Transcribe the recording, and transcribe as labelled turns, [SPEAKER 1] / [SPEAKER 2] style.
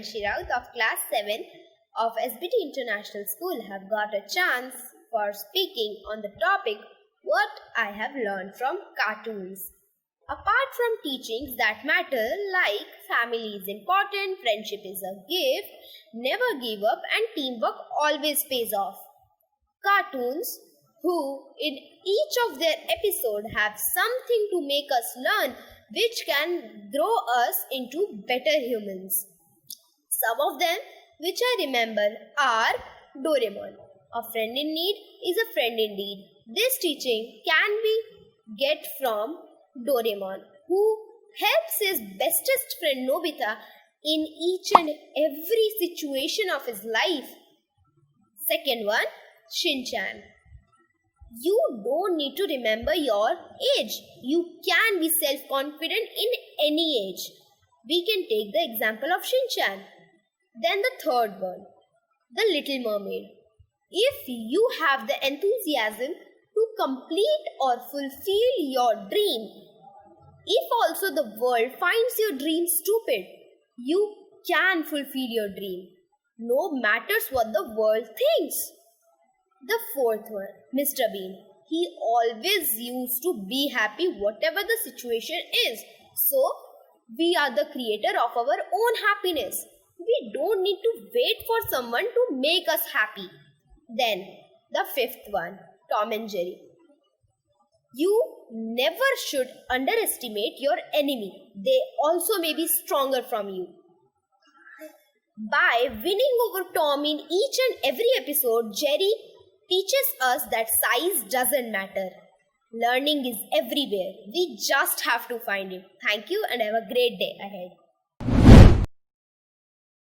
[SPEAKER 1] Priyanshi Rout of Class 7 of SBT International School have got a chance for speaking on the topic what I have learned from cartoons. Apart from teachings that matter like family is important, friendship is a gift, never give up and teamwork always pays off. Cartoons who in each of their episode have something to make us learn which can grow us into better humans. Some of them which I remember are Doraemon. A friend in need is a friend indeed. This teaching can we get from Doraemon, who helps his bestest friend Nobita in each and every situation of his life. Second one, Shin-chan. You don't need to remember your age. You can be self-confident in any age. We can take the example of Shin-chan. Then the third one, the Little Mermaid. If you have the enthusiasm to complete or fulfill your dream, if also the world finds your dream stupid, you can fulfill your dream, no matters what the world thinks. The fourth one, Mr. Bean. He always used to be happy whatever the situation is. So, we are the creator of our own happiness. We don't need to wait for someone to make us happy. Then, the fifth one, Tom and Jerry. You never should underestimate your enemy. They also may be stronger from you. By winning over Tom in each and every episode, Jerry teaches us that size doesn't matter. Learning is everywhere. We just have to find it. Thank you and have a great day ahead.